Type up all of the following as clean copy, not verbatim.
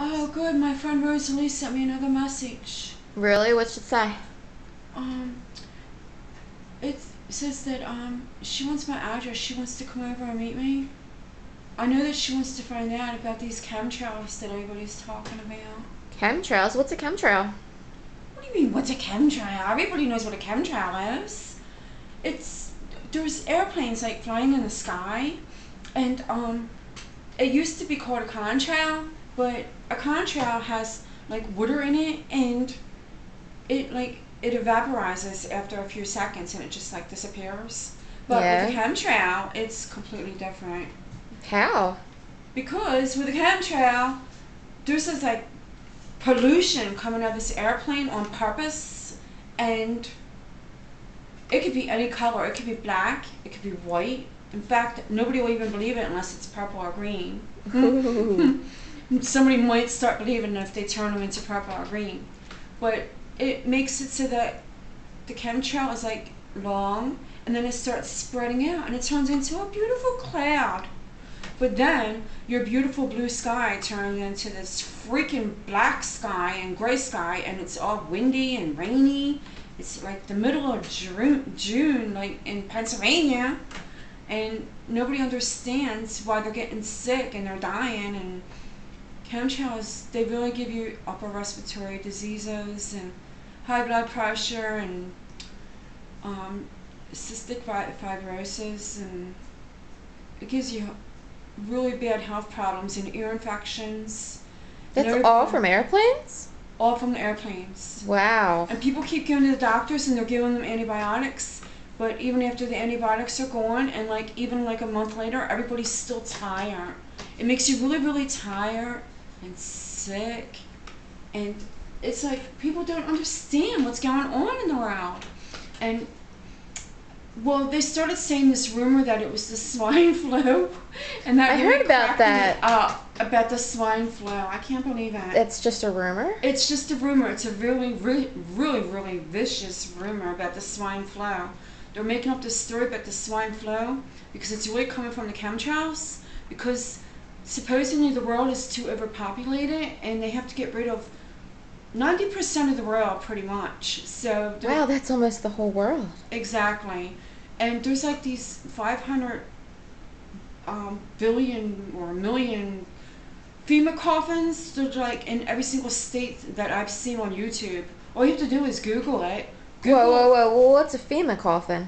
Oh, good. My friend Rosalie sent me another message. Really? What's it say? Um, it says that she wants my address. She wants to come over and meet me. I know that she wants to find out about these chemtrails that everybody's talking about. Chemtrails? What's a chemtrail? What do you mean, what's a chemtrail? Everybody knows what a chemtrail is. There's airplanes like flying in the sky, and it used to be called a contrail, but a contrail has like water in it, and it evaporizes after a few seconds and it just like disappears. But with a chemtrail, it's completely different. How? Because with a chemtrail, there's this like pollution coming out of this airplane on purpose, and it could be any color. It could be black, it could be white. In fact, nobody will even believe it unless it's purple or green. Somebody might start believing if they turn them into purple or green. But it makes it so that the chemtrail is like long, and then it starts spreading out, and it turns into a beautiful cloud. But then your beautiful blue sky turns into this freaking black sky and gray sky, and it's all windy and rainy. It's like the middle of June, like in Pennsylvania, and nobody understands why they're getting sick and they're dying. And chemtrails, they really give you upper respiratory diseases and high blood pressure and cystic fibrosis, and it gives you really bad health problems and ear infections. That's all from airplanes? All from the airplanes. Wow. And people keep going to the doctors and they're giving them antibiotics, but even after the antibiotics are gone, and like even like a month later, everybody's still tired. It makes you really, really tired and sick, and it's like people don't understand what's going on in the world. And well, they started saying this rumor that it was the swine flu, and that I heard about that. About the swine flu. I can't believe it. It's just a rumor? It's just a rumor. It's a really, really, really, really vicious rumor about the swine flu. They're making up this story about the swine flu because it's really coming from the chemtrails, because supposedly the world is too overpopulated and they have to get rid of 90% of the world pretty much. So wow, that's almost the whole world. Exactly. And there's like these 500 billion or million FEMA coffins. They're like in every single state that I've seen on YouTube. All you have to do is Google it. Whoa, what's a FEMA coffin?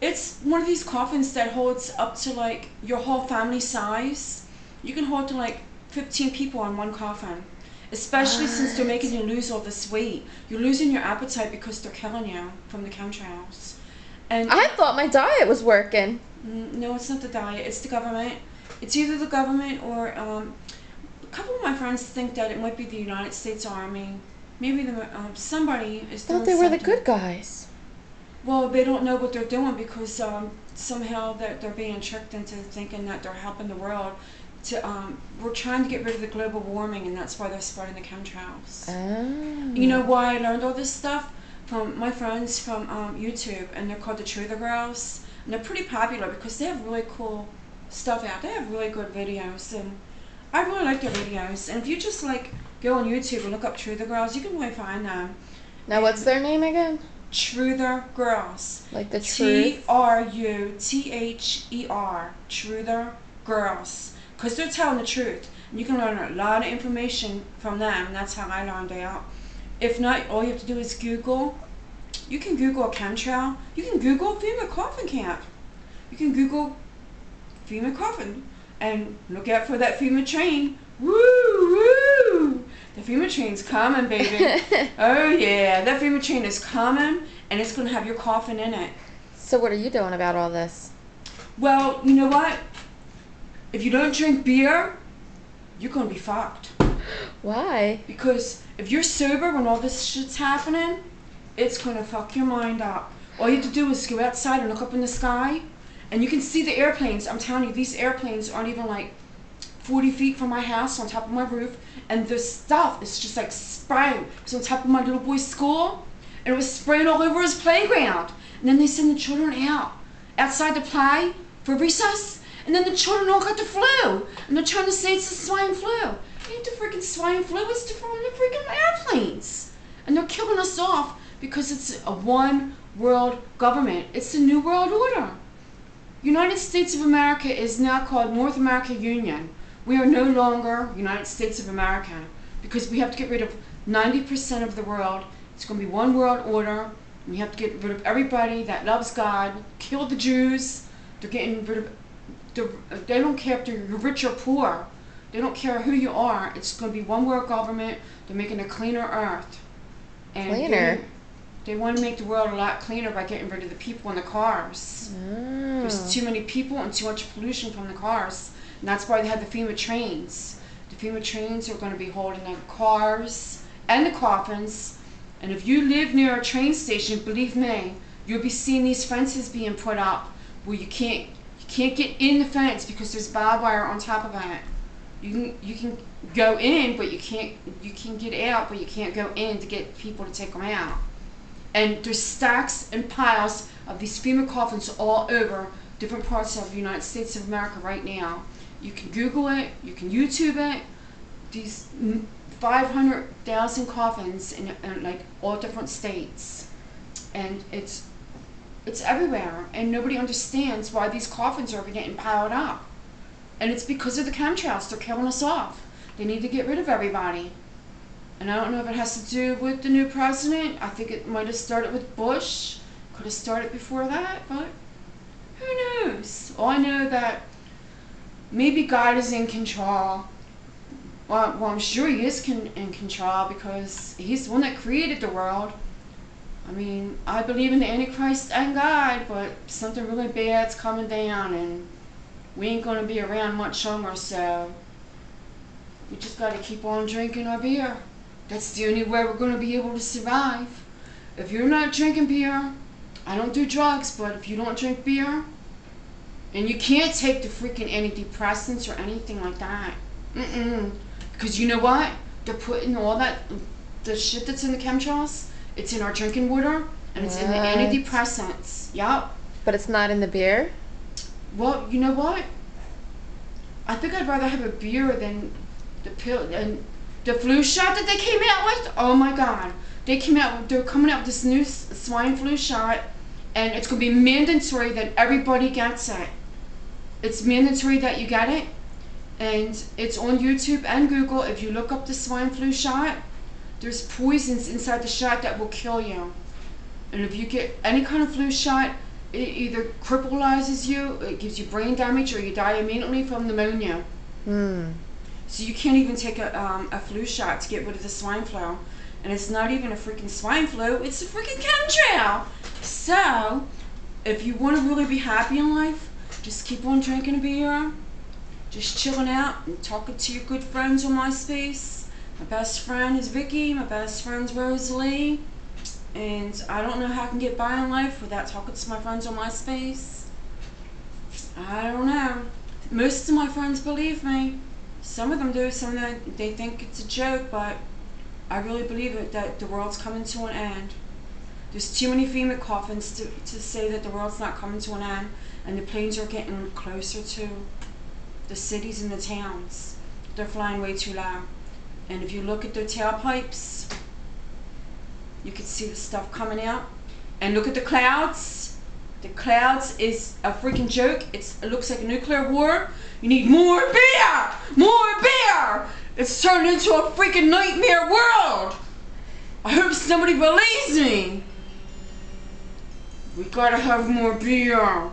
It's one of these coffins that holds up to like your whole family size. You can hold to like 15 people on one coffin. Especially since they're making you lose all this weight. You're losing your appetite because they're killing you from the chemtrails. And I thought my diet was working. No, it's not the diet. It's the government. It's either the government or a couple of my friends think that it might be the United States Army. Maybe somebody is doing I thought they were something. the good guys. Well, they don't know what they're doing because somehow they're being tricked into thinking that they're helping the world. We're trying to get rid of the global warming, and that's why they're spreading the chemtrails. Oh. You know why I learned all this stuff? From my friends from YouTube, and they're called the Truther Girls, and they're pretty popular because they have really cool stuff out. They have really good videos, and I really like their videos. And if you just like go on YouTube and look up Truther Girls, you can really find them. Now, what's their name again? Truther Girls. Like the truth? Truther. Truther Girls. Because they're telling the truth. And you can learn a lot of information from them, and that's how I learned out. If not, all you have to do is Google. You can Google a chemtrail. You can Google FEMA coffin camp. You can Google FEMA coffin and look out for that FEMA train. Woo, woo! The FEMA train's coming, baby. Oh yeah, that FEMA train is coming, and it's going to have your coffin in it. So what are you doing about all this? Well, you know what? If you don't drink beer, you're going to be fucked. Why? Because if you're sober when all this shit's happening, it's going to fuck your mind up. All you have to do is go outside and look up in the sky, and you can see the airplanes. I'm telling you, these airplanes aren't even like 40 feet from my house on top of my roof, and the stuff is just like spraying. It was on top of my little boy's school, and it was spraying all over his playground. And then they send the children outside to play for recess, And then the children all got the flu. And they're trying to say it's the swine flu. It ain't the freaking swine flu, it's from the freaking airplanes. And they're killing us off because it's a one world government. It's the New World Order. United States of America is now called North America Union. We are no longer United States of America because we have to get rid of 90% of the world. It's going to be one world order. We have to get rid of everybody that loves God, kill the Jews. They're getting rid of, they don't care if you're rich or poor. They don't care who you are. It's going to be one world government. They're making a cleaner earth. And Cleaner? They want to make the world a lot cleaner by getting rid of the people in the cars. Oh. There's too many people and too much pollution from the cars. And that's why they have the FEMA trains. The FEMA trains are going to be holding the cars and the coffins. And if you live near a train station, believe me, you'll be seeing these fences being put up where you can't get in the fence because there's barbed wire on top of it. You can go in, but you can get out, but you can't go in to get people to take them out. And there's stacks and piles of these FEMA coffins all over different parts of the United States of America right now. You can Google it, you can YouTube it. These 500,000 coffins in like all different states, and it's everywhere, and nobody understands why these coffins are getting piled up. And it's because of the chemtrails. They're killing us off. They need to get rid of everybody. And I don't know if it has to do with the new president. I think it might have started with Bush. Could have started before that, but who knows? All I know that maybe God is in control. Well, I'm sure he is in control because he's the one that created the world. I mean, I believe in the Antichrist and God, but something really bad's coming down, and we ain't going to be around much longer, so we just got to keep on drinking our beer. That's the only way we're going to be able to survive. If you're not drinking beer, I don't do drugs, but if you don't drink beer, and you can't take the freaking antidepressants or anything like that, because you know what? They're putting all that, the shit that's in the chemtrails, it's in our drinking water, and it's in the antidepressants. Yup. But it's not in the beer? Well, you know what? I think I'd rather have a beer than the pill and the flu shot that they came out with. Oh my God. They're coming out with this new swine flu shot, and it's going to be mandatory that everybody gets it. It's mandatory that you get it, and it's on YouTube and Google. If you look up the swine flu shot, there's poisons inside the shot that will kill you. And if you get any kind of flu shot, it either crippleizes you, it gives you brain damage, or you die immediately from pneumonia. So you can't even take a flu shot to get rid of the swine flu. And it's not even a freaking swine flu, it's a freaking chemtrail. So, if you want to really be happy in life, just keep on drinking a beer, just chilling out and talking to your good friends on MySpace. My best friend is Vicky, my best friend's Rosalie, and I don't know how I can get by in life without talking to my friends on MySpace. I don't know. Most of my friends believe me. Some of them do, some of them, they think it's a joke, but I really believe it, that the world's coming to an end. There's too many FEMA coffins to say that the world's not coming to an end, and the planes are getting closer to the cities and the towns. They're flying way too low. And if you look at their tailpipes, you can see the stuff coming out. And look at the clouds. The clouds is a freaking joke. It looks like a nuclear war. You need more beer! More beer! It's turned into a freaking nightmare world! I hope somebody believes me. We gotta have more beer.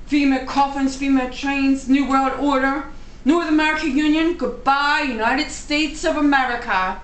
FEMA coffins, FEMA trains, New World Order, North America Union, goodbye, United States of America.